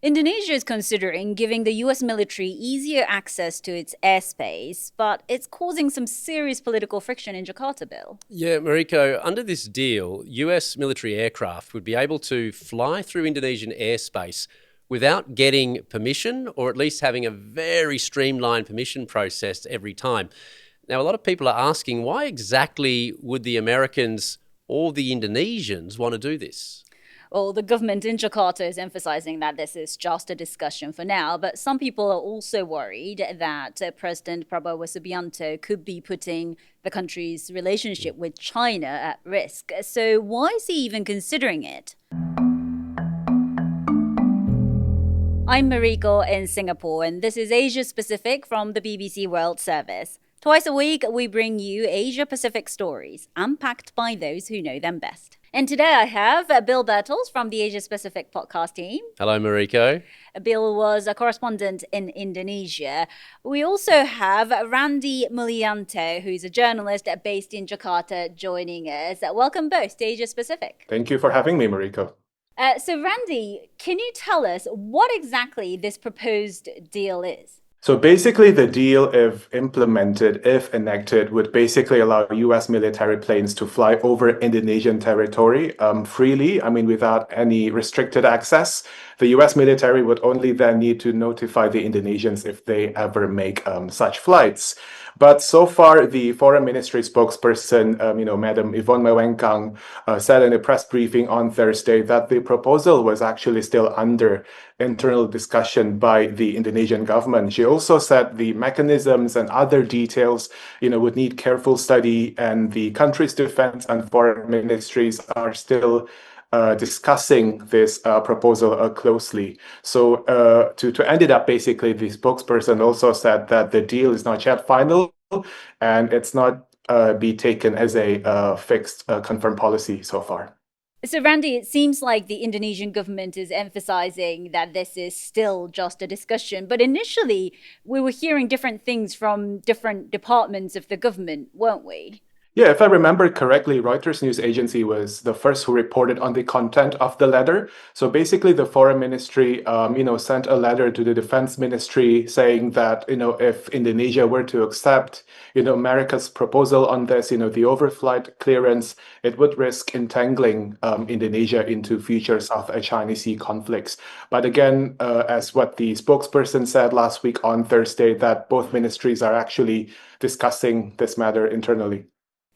Indonesia is considering giving the US military easier access to its airspace, but it's causing some serious political friction in Jakarta, Bill. Yeah, Mariko, under this deal, US military aircraft would be able to fly through Indonesian airspace without getting permission, or at least having a very streamlined permission process every time. Now, a lot of people are asking, why exactly would the Americans or the Indonesians want to do this? Well, the government in Jakarta is emphasizing that this is just a discussion for now, but some people are also worried that President Prabowo Subianto could be putting the country's relationship with China at risk. So, why is he even considering it? I'm Mariko in Singapore, and this is Asia Pacific from the BBC World Service. Twice a week, we bring you Asia Pacific stories, unpacked by those who know them best. And today I have Bill Bertels from the Asia Pacific podcast team. Hello, Mariko. Bill was a correspondent in Indonesia. We also have Randy Mulyanto, who's a journalist based in Jakarta, joining us. Welcome both to Asia Pacific. Thank you for having me, Mariko. So, Randy, can you tell us what exactly this proposed deal is? So basically, the deal, if implemented, if enacted, would basically allow US military planes to fly over Indonesian territory freely, without any restricted access. The US military would only then need to notify the Indonesians if they ever make such flights. But so far, the Foreign Ministry spokesperson, Madam Yvonne Mewengkang, said in a press briefing on Thursday that the proposal was actually still under internal discussion by the Indonesian government. She also said the mechanisms and other details, would need careful study, and the country's defense and foreign ministries are still discussing this proposal closely. So to end it up, basically, the spokesperson also said that the deal is not yet final and it's not be taken as a fixed confirmed policy so far. So, Randy, it seems like the Indonesian government is emphasizing that this is still just a discussion. But initially, we were hearing different things from different departments of the government, weren't we? Yeah, if I remember correctly, Reuters news agency was the first who reported on the content of the letter. So basically, the foreign ministry, sent a letter to the defense ministry saying that, if Indonesia were to accept, America's proposal on this, the overflight clearance, it would risk entangling Indonesia into future South China Sea conflicts. But again, as what the spokesperson said last week on Thursday, that both ministries are actually discussing this matter internally.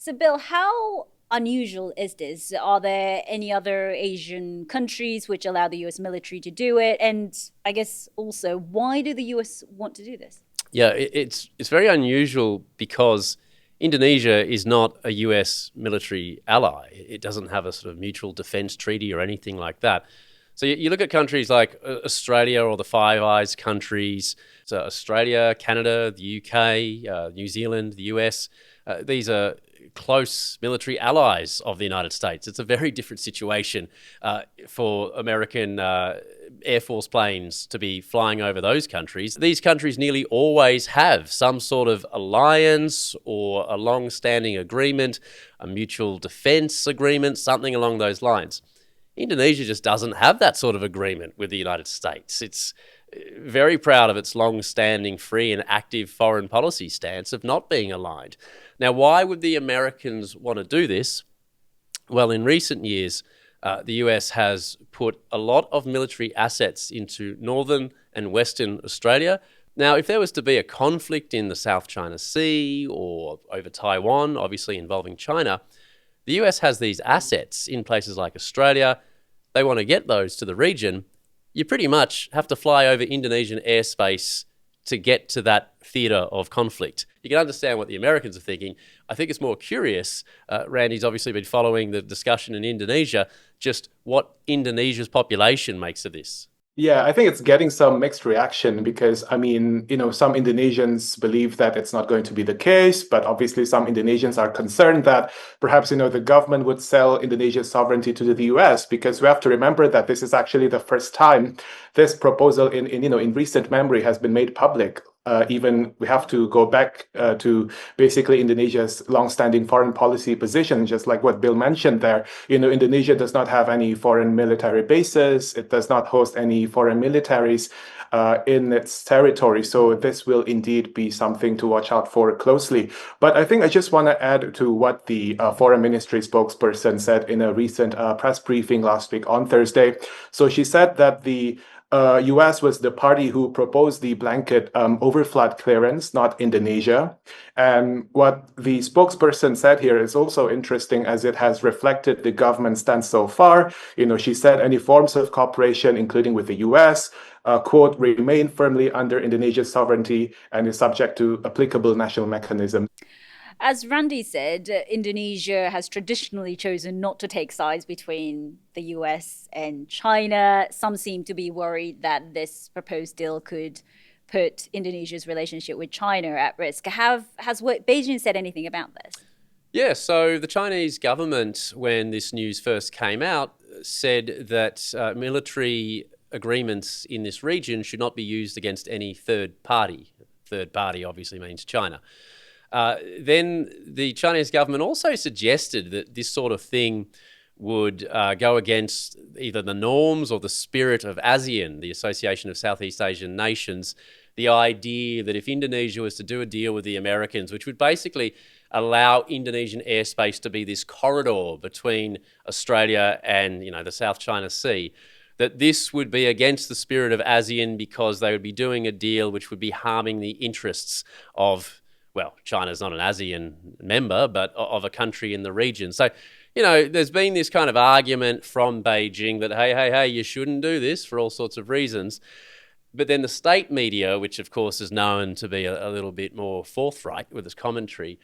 So, Bill, how unusual is this? Are there any other Asian countries which allow the US military to do it? And I guess also, why do the US want to do this? Yeah, it's very unusual because Indonesia is not a US military ally. It doesn't have a sort of mutual defense treaty or anything like that. So you look at countries like Australia or the Five Eyes countries, so Australia, Canada, the UK, New Zealand, the US. These are close military allies of the United States. It's a very different situation for American Air Force planes to be flying over those countries. These countries nearly always have some sort of alliance or a long-standing agreement, a mutual defense agreement, something along those lines. Indonesia just doesn't have that sort of agreement with the United States. It's very proud of its long-standing free and active foreign policy stance of not being aligned. Now, why would the Americans want to do this? Well, in recent years, the US has put a lot of military assets into northern and western Australia. Now, if there was to be a conflict in the South China Sea or over Taiwan, obviously involving China, the US has these assets in places like Australia. They want to get those to the region. You pretty much have to fly over Indonesian airspace to get to that theatre of conflict. You can understand what the Americans are thinking. I think it's more curious. Randy's obviously been following the discussion in Indonesia, just what Indonesia's population makes of this. Yeah, I think it's getting some mixed reaction because, some Indonesians believe that it's not going to be the case, but obviously some Indonesians are concerned that perhaps, the government would sell Indonesia's sovereignty to the US, because we have to remember that this is actually the first time this proposal in recent memory has been made public. even we have to go back to basically Indonesia's long-standing foreign policy position, just like what Bill mentioned there. Indonesia does not have any foreign military bases. It does not host any foreign militaries in its territory. So this will indeed be something to watch out for closely. But I think I just want to add to what the foreign ministry spokesperson said in a recent press briefing last week on Thursday. So she said that the US was the party who proposed the blanket overflight clearance, not Indonesia. And what the spokesperson said here is also interesting, as it has reflected the government's stance so far. She said any forms of cooperation, including with the US, quote, remain firmly under Indonesia's sovereignty and is subject to applicable national mechanisms. As Randy said, Indonesia has traditionally chosen not to take sides between the US and China. Some seem to be worried that this proposed deal could put Indonesia's relationship with China at risk. Has Beijing said anything about this? Yeah, so the Chinese government, when this news first came out, said that military agreements in this region should not be used against any third party. Third party obviously means China. Then the Chinese government also suggested that this sort of thing would go against either the norms or the spirit of ASEAN, the Association of Southeast Asian Nations, the idea that if Indonesia was to do a deal with the Americans, which would basically allow Indonesian airspace to be this corridor between Australia and, the South China Sea, that this would be against the spirit of ASEAN because they would be doing a deal which would be harming the interests of, well, China's not an ASEAN member, but of a country in the region. So, there's been this kind of argument from Beijing that, hey, you shouldn't do this for all sorts of reasons. But then the state media, which of course is known to be a little bit more forthright with its commentary,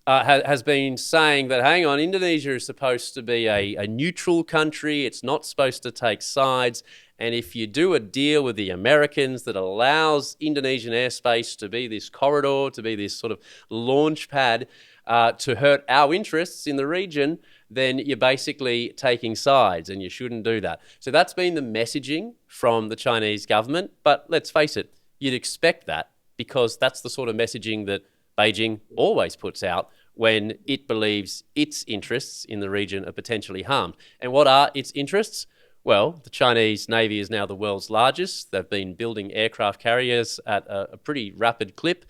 has been saying that, hang on, Indonesia is supposed to be a neutral country. It's not supposed to take sides. And if you do a deal with the Americans that allows Indonesian airspace to be this corridor, to be this sort of launch pad to hurt our interests in the region, then you're basically taking sides and you shouldn't do that. So that's been the messaging from the Chinese government. But let's face it, you'd expect that because that's the sort of messaging that Beijing always puts out when it believes its interests in the region are potentially harmed. And what are its interests? Well, the Chinese Navy is now the world's largest. They've been building aircraft carriers at a pretty rapid clip.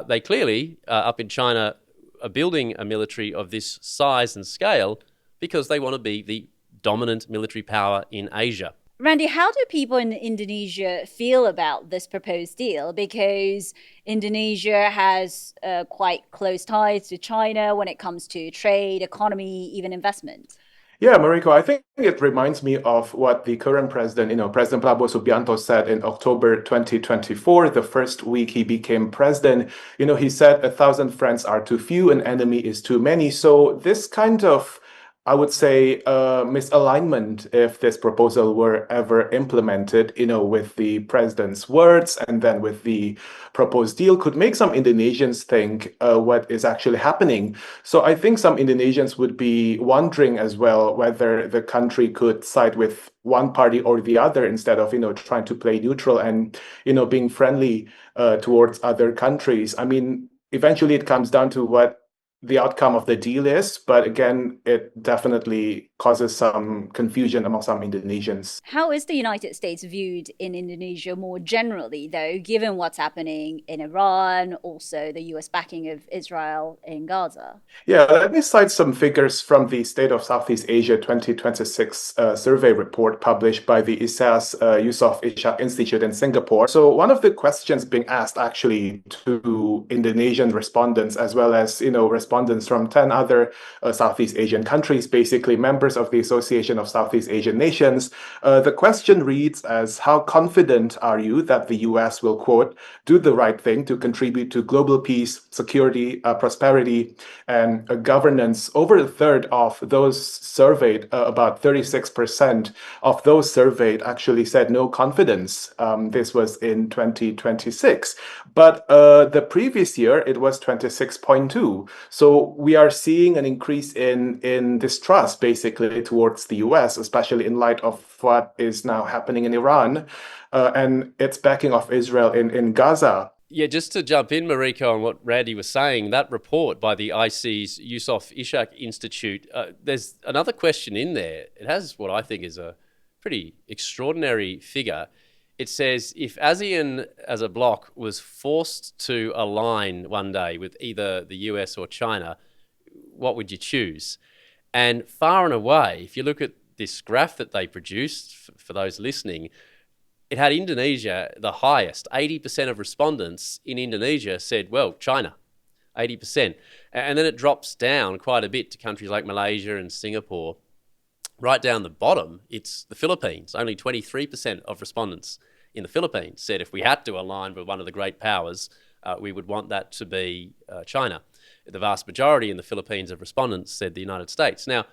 They clearly, up in China, are building a military of this size and scale because they want to be the dominant military power in Asia. Randy, how do people in Indonesia feel about this proposed deal? Because Indonesia has quite close ties to China when it comes to trade, economy, even investment. Yeah, Mariko, I think it reminds me of what the current president, President Prabowo Subianto said in October 2024, the first week he became president. He said 1,000 friends are too few, an enemy is too many. So this kind of, I would say, misalignment, if this proposal were ever implemented, with the president's words and then with the proposed deal, could make some Indonesians think what is actually happening. So I think some Indonesians would be wondering as well whether the country could side with one party or the other instead of, trying to play neutral and, being friendly towards other countries. I mean, eventually it comes down to what the outcome of the deal is, but again, it definitely causes some confusion among some Indonesians. How is the United States viewed in Indonesia more generally, though, given what's happening in Iran, also the US backing of Israel in Gaza? Yeah, let me cite some figures from the State of Southeast Asia 2026 survey report published by the ISAS Yusof Ishak Institute in Singapore. So one of the questions being asked actually to Indonesian respondents, as well as, respondents from 10 other Southeast Asian countries, basically members of the Association of Southeast Asian Nations. The question reads as, how confident are you that the US will, quote, do the right thing to contribute to global peace, security, prosperity, and governance? Over a third of those surveyed, about 36% of those surveyed actually said no confidence. This was in 2026. But the previous year, it was 26.2. So we are seeing an increase in distrust, basically, towards the US, especially in light of what is now happening in Iran and its backing of Israel in Gaza. Yeah, just to jump in, Mariko, on what Randy was saying, that report by the IC's Yusof Ishak Institute, there's another question in there. It has what I think is a pretty extraordinary figure. It says if ASEAN as a bloc was forced to align one day with either the US or China, what would you choose? And far and away, if you look at this graph that they produced, for those listening, it had Indonesia the highest. 80% of respondents in Indonesia said, well, China, 80%. And then it drops down quite a bit to countries like Malaysia and Singapore. Right down the bottom, it's the Philippines. Only 23% of respondents in the Philippines said if we had to align with one of the great powers, we would want that to be China. The vast majority in the Philippines of respondents said the United States. Now,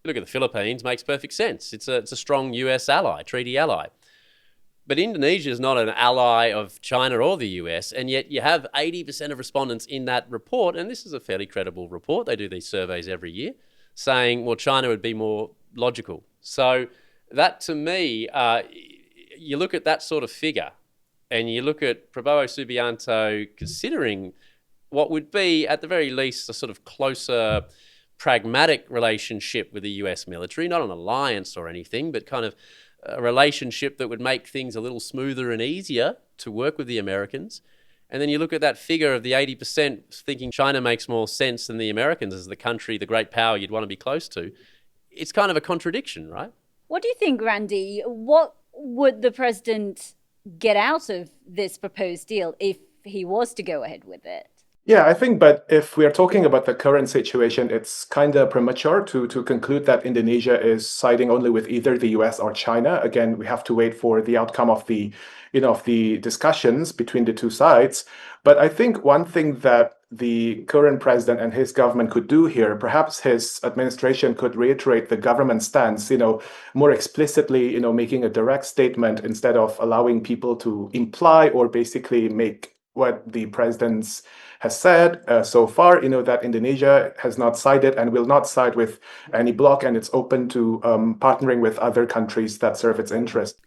look at the Philippines, makes perfect sense. It's a strong US ally, treaty ally. But Indonesia is not an ally of China or the US, and yet you have 80% of respondents in that report, and this is a fairly credible report, they do these surveys every year, saying, well, China would be more logical. So that, to me, you look at that sort of figure, and you look at Prabowo Subianto considering what would be, at the very least, a sort of closer pragmatic relationship with the US military, not an alliance or anything, but kind of a relationship that would make things a little smoother and easier to work with the Americans. And then you look at that figure of the 80% thinking China makes more sense than the Americans as the country, the great power you'd want to be close to. It's kind of a contradiction, right? What do you think, Randy? What would the president get out of this proposed deal if he was to go ahead with it? Yeah, I think, but if we are talking about the current situation, it's kind of premature to conclude that Indonesia is siding only with either the US or China. Again, we have to wait for the outcome of the discussions between the two sides. But I think one thing that the current president and his government could do here, perhaps his administration could reiterate the government stance, more explicitly, making a direct statement instead of allowing people to imply or basically make what the president's has said so far, that Indonesia has not sided and will not side with any bloc, and it's open to partnering with other countries that serve its interest.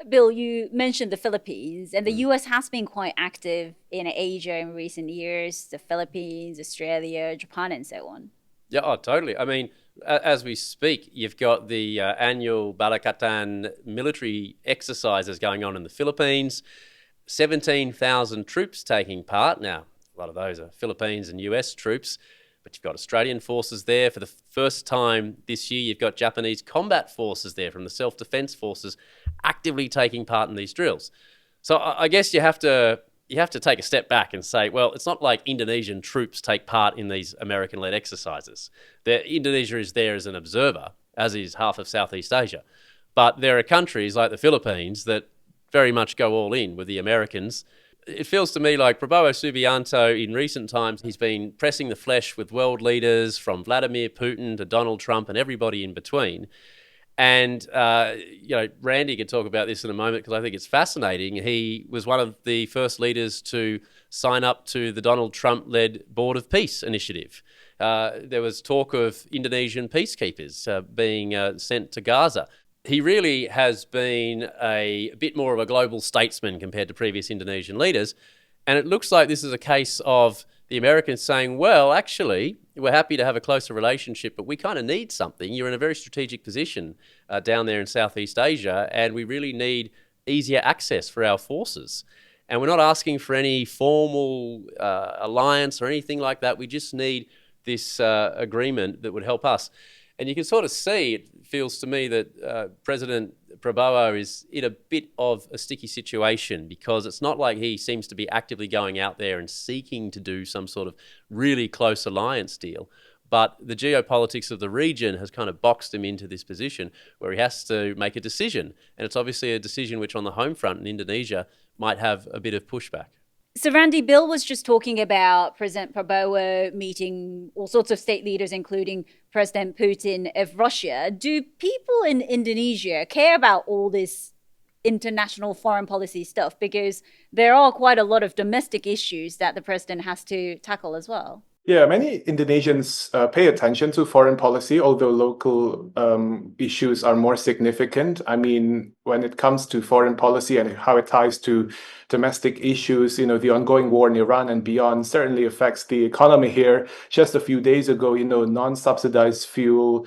Bill, you mentioned the Philippines, and the US has been quite active in Asia in recent years, the Philippines, Australia, Japan, and so on. Yeah, oh, totally. I mean, as we speak, you've got the annual Balikatan military exercises going on in the Philippines, 17,000 troops taking part. Now, a lot of those are Philippines and US troops, but you've got Australian forces there. For the first time this year, you've got Japanese combat forces there from the self-defense forces actively taking part in these drills. So I guess you have to take a step back and say, well, it's not like Indonesian troops take part in these American-led exercises. Indonesia is there as an observer, as is half of Southeast Asia. But there are countries like the Philippines that very much go all in with the Americans. It feels to me like Prabowo Subianto in recent times, he's been pressing the flesh with world leaders from Vladimir Putin to Donald Trump and everybody in between. And, Randy can talk about this in a moment because I think it's fascinating. He was one of the first leaders to sign up to the Donald Trump-led Board of Peace initiative. There was talk of Indonesian peacekeepers being sent to Gaza. He really has been a bit more of a global statesman compared to previous Indonesian leaders. And it looks like this is a case of the Americans saying, well, actually, we're happy to have a closer relationship, but we kind of need something. You're in a very strategic position down there in Southeast Asia, and we really need easier access for our forces. And we're not asking for any formal alliance or anything like that. We just need this agreement that would help us. And you can sort of see, it feels to me that President Prabowo is in a bit of a sticky situation because it's not like he seems to be actively going out there and seeking to do some sort of really close alliance deal. But the geopolitics of the region has kind of boxed him into this position where he has to make a decision. And it's obviously a decision which on the home front in Indonesia might have a bit of pushback. So, Randy, Bill was just talking about President Prabowo meeting all sorts of state leaders, including President Putin of Russia. Do people in Indonesia care about all this international foreign policy stuff? Because there are quite a lot of domestic issues that the president has to tackle as well. Yeah, many Indonesians pay attention to foreign policy, although local issues are more significant. I mean, when it comes to foreign policy and how it ties to domestic issues, the ongoing war in Iran and beyond certainly affects the economy here. Just a few days ago, non-subsidized fuel,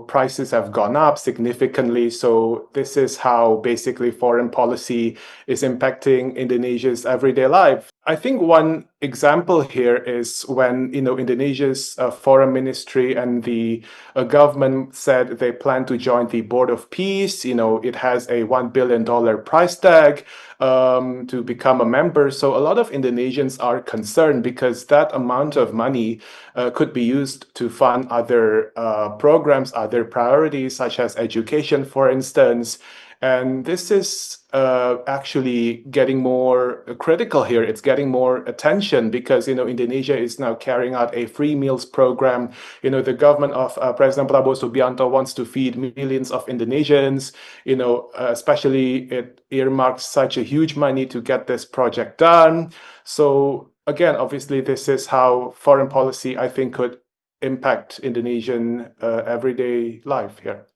prices have gone up significantly. So this is how basically foreign policy is impacting Indonesia's everyday life. I think one example here is when Indonesia's foreign ministry and the government said they plan to join the Board of Peace. It has a $1 billion price tag to become a member. So a lot of Indonesians are concerned because that amount of money could be used to fund other programs, other priorities such as education, for instance. And this is actually getting more critical here. It's getting more attention because, Indonesia is now carrying out a free meals program. The government of President Prabowo Subianto wants to feed millions of Indonesians, especially it earmarked such a huge money to get this project done. So again, obviously, this is how foreign policy, I think, could impact Indonesian everyday life here.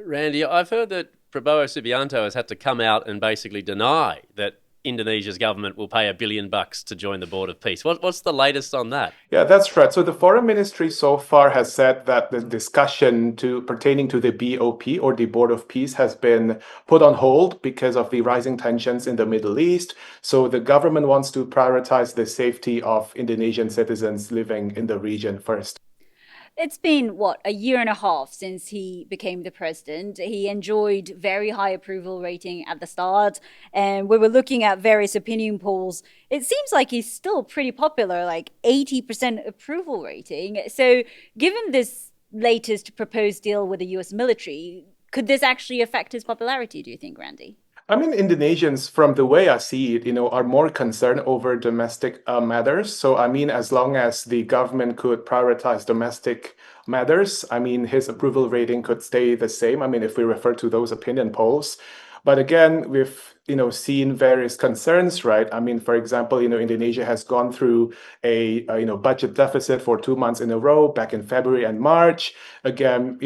Randy, I've heard that Prabowo Subianto has had to come out and basically deny that Indonesia's government will pay $1 billion to join the Board of Peace. What's the latest on that? Yeah, that's right. So the foreign ministry so far has said that the discussion pertaining to the BOP or the Board of Peace has been put on hold because of the rising tensions in the Middle East. So the government wants to prioritize the safety of Indonesian citizens living in the region first. It's been, a year and a half since he became the president. He enjoyed very high approval rating at the start. And we were looking at various opinion polls. It seems like he's still pretty popular, like 80% approval rating. So given this latest proposed deal with the US military, could this actually affect his popularity, do you think, Randy? I mean, Indonesians, from the way I see it, are more concerned over domestic matters. So, I mean, as long as the government could prioritize domestic matters, I mean, his approval rating could stay the same. I mean, if we refer to those opinion polls. But again, we've seen various concerns, right? I mean, for example, Indonesia has gone through a budget deficit for 2 months in a row back in February and March. Again,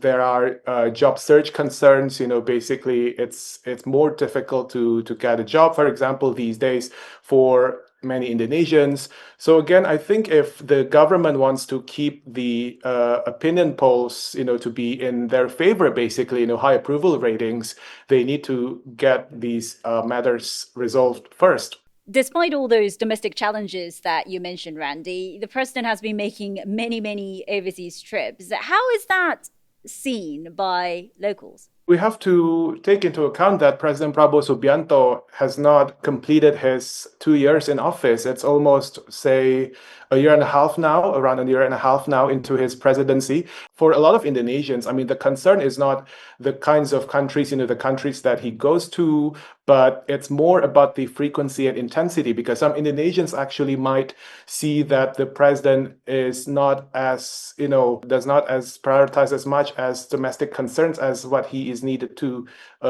there are job search concerns. Basically, it's more difficult to get a job, for example, these days for many Indonesians. So again, I think if the government wants to keep the opinion polls, to be in their favor, basically, high approval ratings, they need to get these matters resolved first. Despite all those domestic challenges that you mentioned, Randy, the president has been making many, many overseas trips. How is that seen by locals? We have to take into account that President Prabowo Subianto has not completed his 2 years in office. It's almost, say, a year and a half now, around a year and a half now into his presidency. For a lot of Indonesians, I mean, the concern is not the kinds of countries, the countries that he goes to, but it's more about the frequency and intensity, because some Indonesians actually might see that the president is not as, does not as prioritize as much as domestic concerns as what he is needed to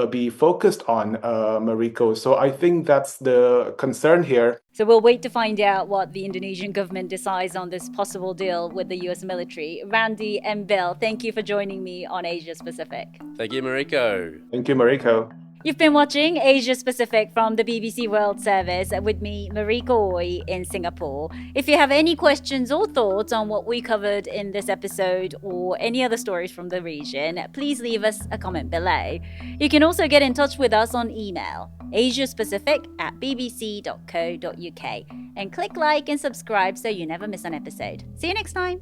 be focused on, Mariko. So I think that's the concern here. So we'll wait to find out what the Indonesian government decides on this possible deal with the US military. Randy and Bill, thank you for joining me on Asia Pacific. Thank you, Mariko. Thank you, Mariko. You've been watching Asia Pacific from the BBC World Service with me, Mariko Ooi, in Singapore. If you have any questions or thoughts on what we covered in this episode or any other stories from the region, please leave us a comment below. You can also get in touch with us on email, asiapacific@bbc.co.uk, and click like and subscribe so you never miss an episode. See you next time.